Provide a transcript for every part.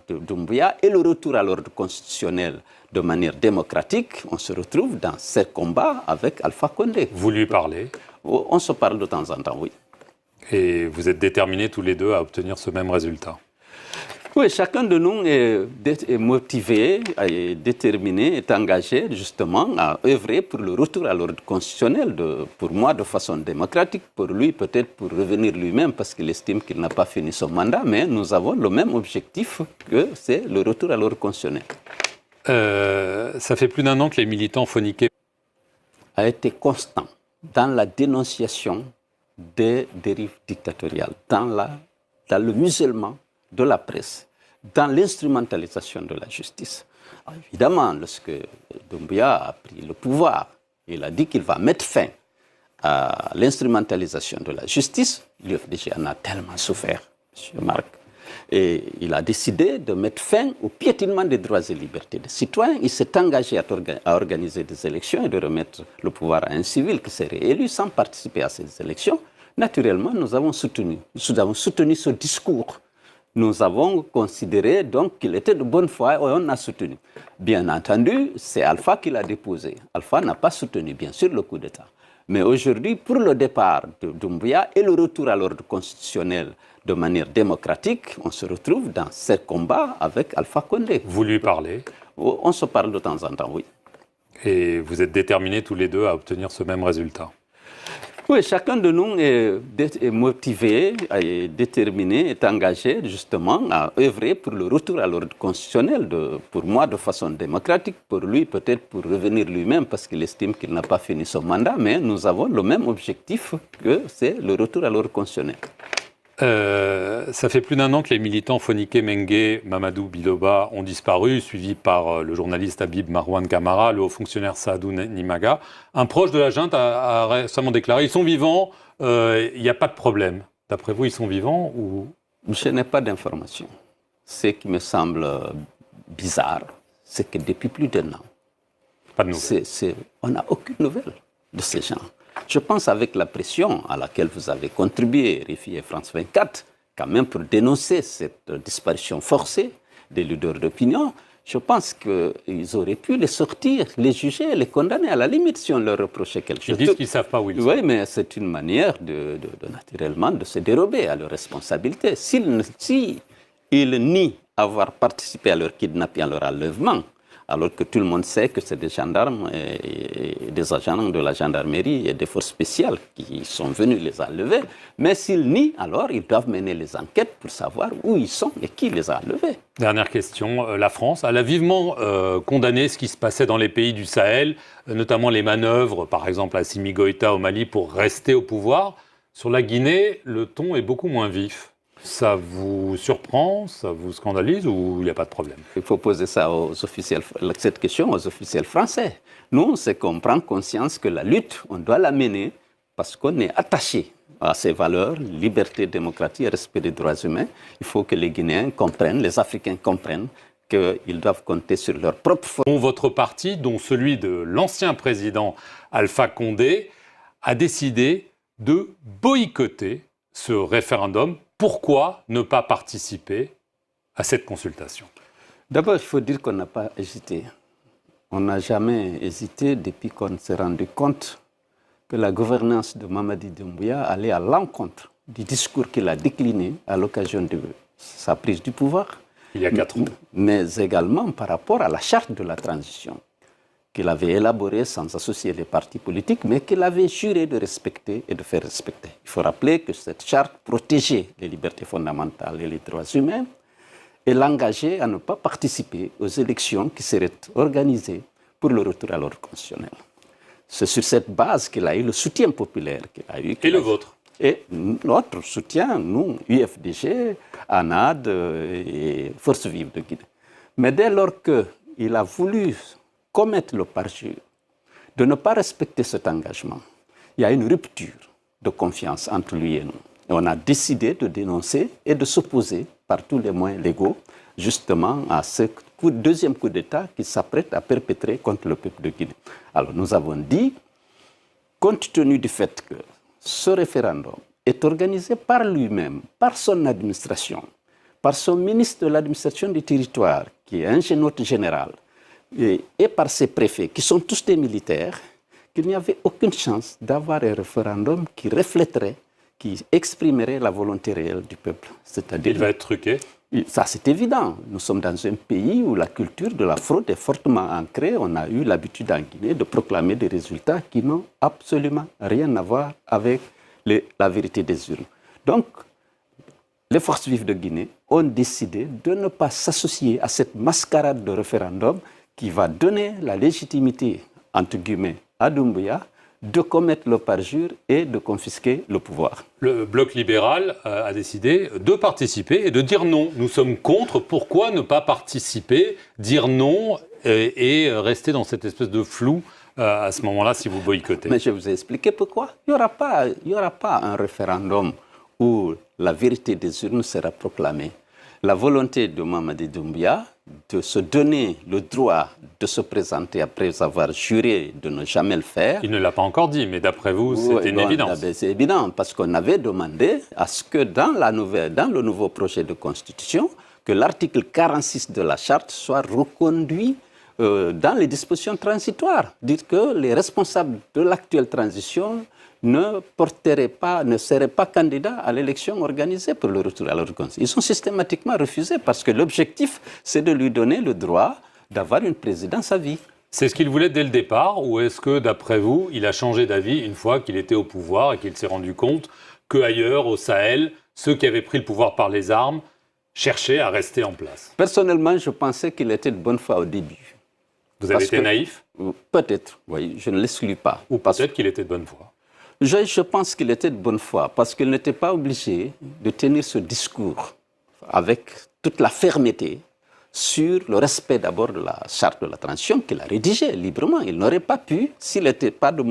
de Doumbouya et le retour à l'ordre constitutionnel de manière démocratique, on se retrouve dans ces combats avec Alpha Condé. Vous lui parlez? On se parle de temps en temps, oui. Et vous êtes déterminés tous les deux à obtenir ce même résultat? Oui, chacun de nous est motivé, est déterminé, est engagé justement à œuvrer pour le retour à l'ordre constitutionnel, pour moi de façon démocratique, pour lui peut-être pour revenir lui-même parce qu'il estime qu'il n'a pas fini son mandat, mais nous avons le même objectif que c'est le retour à l'ordre constitutionnel. Ça fait plus d'un an que les militants phoniqués a été constant dans la dénonciation des dérives dictatoriales, dans le musellement de la presse, dans l'instrumentalisation de la justice. Alors, évidemment, lorsque Doumbouya a pris le pouvoir, il a dit qu'il va mettre fin à l'instrumentalisation de la justice. L'UFDG en a tellement souffert, M. Marc. Et il a décidé de mettre fin au piétinement des droits et libertés des citoyens. Il s'est engagé à organiser des élections et de remettre le pouvoir à un civil qui serait élu sans participer à ces élections. Naturellement, nous avons soutenu ce discours. Nous avons considéré donc qu'il était de bonne foi et on a soutenu. Bien entendu, c'est Alpha qui l'a déposé. Alpha n'a pas soutenu, bien sûr, le coup d'État. Mais aujourd'hui, pour le départ de Doumbouya et le retour à l'ordre constitutionnel de manière démocratique, on se retrouve dans ces combats avec Alpha Condé. Vous lui parlez? On se parle de temps en temps, oui. Et vous êtes déterminés tous les deux à obtenir ce même résultat? Oui, chacun de nous est motivé, est déterminé, est engagé justement à œuvrer pour le retour à l'ordre constitutionnel, pour moi de façon démocratique, pour lui peut-être pour revenir lui-même parce qu'il estime qu'il n'a pas fini son mandat, mais nous avons le même objectif que c'est le retour à l'ordre constitutionnel. Ça fait plus d'un an que les militants phoniqués Mengue, Mamadou Biloba ont disparu, suivis par le journaliste Habib Marwan Kamara, le haut fonctionnaire Saadou Nimaga. Un proche de la junte a récemment déclaré « Ils sont vivants, il n'y a pas de problème ». D'après vous, ils sont vivants ou... Je n'ai pas d'informations. Ce qui me semble bizarre, c'est que depuis plus d'un an, pas de nouvelles. On n'a aucune nouvelle de ces gens. Je pense avec la pression à laquelle vous avez contribué, RFI et France 24, quand même pour dénoncer cette disparition forcée des leaders d'opinion, je pense qu'ils auraient pu les sortir, les juger, les condamner. À la limite, si on leur reprochait quelque chose. Ils disent qu'ils ne savent pas où ils sont. Oui, mais c'est une manière naturellement de se dérober à leurs responsabilités. S'ils nient avoir participé à leur kidnapping, à leur enlèvement, alors que tout le monde sait que c'est des gendarmes et des agents de la gendarmerie et des forces spéciales qui sont venus les enlever. Mais s'ils nient, alors ils doivent mener les enquêtes pour savoir où ils sont et qui les a enlevés. Dernière question, la France, elle a vivement condamné ce qui se passait dans les pays du Sahel, notamment les manœuvres, par exemple à Assimi Goïta au Mali, pour rester au pouvoir. Sur la Guinée, le ton est beaucoup moins vif. Ça vous surprend, ça vous scandalise ou il n'y a pas de problème? Il faut poser ça cette question aux officiels français. Nous, c'est qu'on prend conscience que la lutte, on doit la mener parce qu'on est attaché à ces valeurs, liberté, démocratie et respect des droits humains. Il faut que les Guinéens comprennent, les Africains comprennent qu'ils doivent compter sur leur propre force. Votre parti, dont celui de l'ancien président Alpha Condé, a décidé de boycotter ce référendum. Pourquoi ne pas participer à cette consultation? D'abord, il faut dire qu'on n'a pas hésité. On n'a jamais hésité depuis qu'on s'est rendu compte que la gouvernance de Mamadi Doumbouya allait à l'encontre du discours qu'il a décliné à l'occasion de sa prise du pouvoir. Il y a 4 ans. Mais également par rapport à la charte de la transition qu'il avait élaborée sans associer les partis politiques, mais qu'il avait juré de respecter et de faire respecter. Il faut rappeler que cette charte protégeait les libertés fondamentales et les droits humains et l'engageait à ne pas participer aux élections qui seraient organisées pour le retour à l'ordre constitutionnel. C'est sur cette base qu'il a eu le soutien populaire qu'il a eu. Et le vôtre? Et notre soutien, nous, UFDG, ANAD et Forces vives de Guinée. Mais dès lors qu'il a voulu commettre le parjure de ne pas respecter cet engagement, il y a une rupture de confiance entre lui et nous. Et on a décidé de dénoncer et de s'opposer par tous les moyens légaux, justement, à ce deuxième coup d'État qui s'apprête à perpétrer contre le peuple de Guinée. Alors nous avons dit, compte tenu du fait que ce référendum est organisé par lui-même, par son administration, par son ministre de l'administration du territoire, qui est un autre général, et par ses préfets, qui sont tous des militaires, qu'il n'y avait aucune chance d'avoir un référendum qui reflèterait, qui exprimerait la volonté réelle du peuple. C'est-à-dire, il va être truqué. Ça, c'est évident. Nous sommes dans un pays où la culture de la fraude est fortement ancrée. On a eu l'habitude en Guinée de proclamer des résultats qui n'ont absolument rien à voir avec la vérité des urnes. Donc, les forces vives de Guinée ont décidé de ne pas s'associer à cette mascarade de référendum qui va donner la légitimité, entre guillemets, à Doumbouya de commettre le parjure et de confisquer le pouvoir. Le bloc libéral a décidé de participer et de dire non. Nous sommes contre. Pourquoi ne pas participer, dire non et rester dans cette espèce de flou à ce moment-là si vous boycottez? Mais je vous ai expliqué pourquoi. Il n'y aura pas un référendum où la vérité des urnes sera proclamée. La volonté de Mamadi Doumbouya de se donner le droit de se présenter après avoir juré de ne jamais le faire. Il ne l'a pas encore dit, mais d'après vous, c'était une évidence. C'est évident, parce qu'on avait demandé à ce que dans le nouveau projet de constitution, que l'article 46 de la charte soit reconduit dans les dispositions transitoires. Dire que les responsables de l'actuelle transition ne seraient pas candidats à l'élection organisée pour le retour à l'ordre constitutionnel. Ils sont systématiquement refusés parce que l'objectif, c'est de lui donner le droit d'avoir une présidence à vie. C'est ce qu'il voulait dès le départ, ou est-ce que, d'après vous, il a changé d'avis une fois qu'il était au pouvoir et qu'il s'est rendu compte qu'ailleurs, au Sahel, ceux qui avaient pris le pouvoir par les armes cherchaient à rester en place? Personnellement, je pensais qu'il était de bonne foi au début. Vous avez été naïf? Peut-être, oui, je ne l'exclus pas. Ou peut-être qu'il était de bonne foi. Je pense qu'il était de bonne foi parce qu'il n'était pas obligé de tenir ce discours avec toute la fermeté sur le respect d'abord de la charte de la transition qu'il a rédigée librement. Il n'aurait pas pu, s'il n'était pas de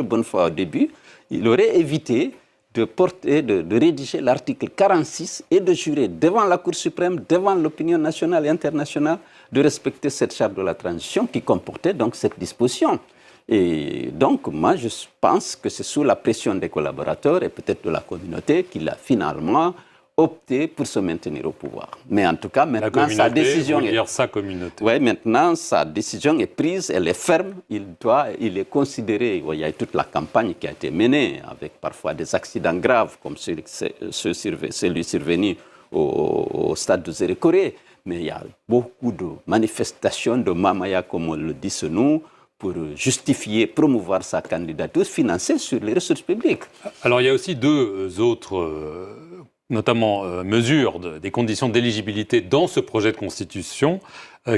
bonne foi au début, il aurait évité de rédiger l'article 46 et de jurer devant la Cour suprême, devant l'opinion nationale et internationale, de respecter cette charte de la transition qui comportait donc cette disposition. Et donc, moi, je pense que c'est sous la pression des collaborateurs et peut-être de la communauté qu'il a finalement opté pour se maintenir au pouvoir. Mais en tout cas, maintenant, sa décision est prise, elle est ferme, il est considéré, il y a toute la campagne qui a été menée avec parfois des accidents graves comme celui survenu au stade de Zérékoré, mais il y a beaucoup de manifestations de Mamaya, comme on le dit chez nous, pour justifier, promouvoir sa candidature financée sur les ressources publiques. Alors il y a aussi deux autres, notamment mesures des conditions d'éligibilité dans ce projet de constitution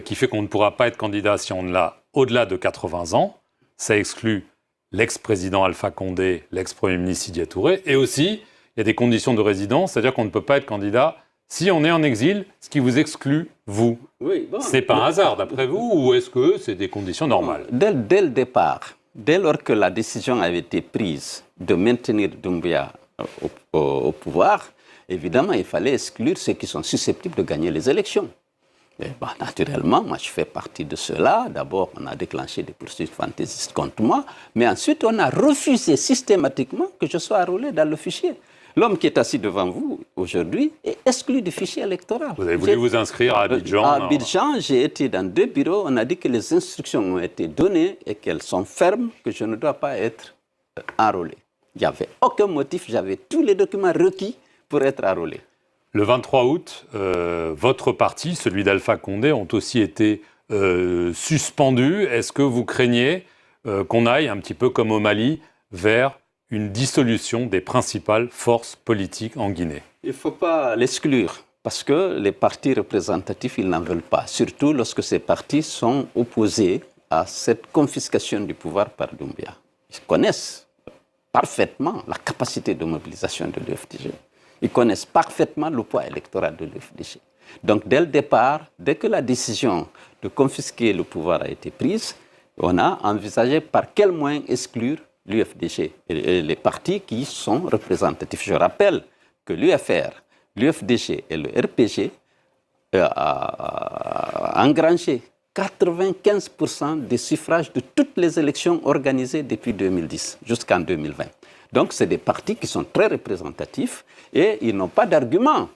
qui fait qu'on ne pourra pas être candidat si on l'a au-delà de 80 ans. Ça exclut l'ex-président Alpha Condé, l'ex-premier ministre Sidya Touré. Et aussi, il y a des conditions de résidence, c'est-à-dire qu'on ne peut pas être candidat si on est en exil, ce qui vous exclut, vous. Oui, bon, ce n'est pas un hasard, d'après vous, ou est-ce que c'est des conditions normales? Dès le départ, dès lors que la décision avait été prise de maintenir Doumbouya au pouvoir, évidemment, il fallait exclure ceux qui sont susceptibles de gagner les élections. Et naturellement, moi, je fais partie de ceux-là. D'abord, on a déclenché des poursuites fantaisistes contre moi, mais ensuite, on a refusé systématiquement que je sois enrôlé dans le fichier. L'homme qui est assis devant vous aujourd'hui est exclu du fichier électoral. Vous avez voulu vous inscrire à Abidjan? À Abidjan, j'ai été dans 2 bureaux. On a dit que les instructions ont été données et qu'elles sont fermes, que je ne dois pas être enrôlé. Il n'y avait aucun motif, j'avais tous les documents requis pour être enrôlé. Le 23 août, votre parti, celui d'Alpha Condé, ont aussi été suspendus. Est-ce que vous craignez qu'on aille, un petit peu comme au Mali, vers une dissolution des principales forces politiques en Guinée? Il ne faut pas l'exclure, parce que les partis représentatifs, ils n'en veulent pas, surtout lorsque ces partis sont opposés à cette confiscation du pouvoir par Doumbouya. Ils connaissent parfaitement la capacité de mobilisation de l'UFDG. Ils connaissent parfaitement le poids électoral de l'UFDG. Donc, dès le départ, dès que la décision de confisquer le pouvoir a été prise, on a envisagé par quel moyen exclure l'UFDG et les partis qui sont représentatifs. Je rappelle que l'UFR, l'UFDG et le RPG ont engrangé 95% des suffrages de toutes les élections organisées depuis 2010 jusqu'en 2020. Donc, c'est des partis qui sont très représentatifs et ils n'ont pas d'argument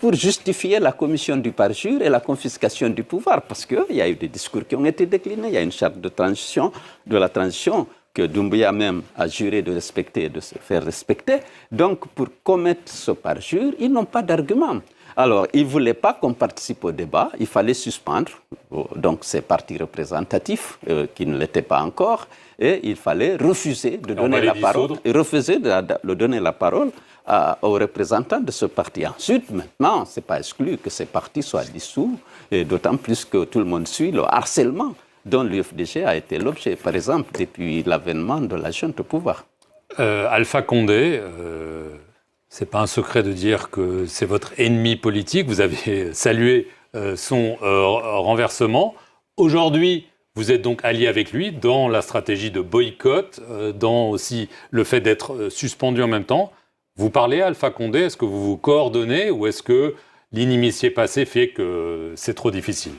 pour justifier la commission du parjure et la confiscation du pouvoir, parce qu'il y a eu des discours qui ont été déclinés, il y a une charte de la transition que Doumbouya même a juré de respecter et de se faire respecter. Donc, pour commettre ce parjure, ils n'ont pas d'argument. Alors, ils ne voulaient pas qu'on participe au débat, il fallait suspendre donc ces partis représentatifs qui ne l'étaient pas encore, et il fallait refuser de donner la parole, et refuser de donner la parole aux représentants de ce parti. Ensuite, maintenant, ce n'est pas exclu que ces partis soient dissous, et d'autant plus que tout le monde suit le harcèlement dont l'UFDG a été l'objet, par exemple, depuis l'avènement de la junte au pouvoir. Alpha Condé, c'est pas un secret de dire que c'est votre ennemi politique. Vous avez salué son renversement. Aujourd'hui, vous êtes donc allié avec lui dans la stratégie de boycott, dans aussi le fait d'être suspendu en même temps. Vous parlez à Alpha Condé, est-ce que vous vous coordonnez ou est-ce que l'inimitié passée fait que c'est trop difficile ?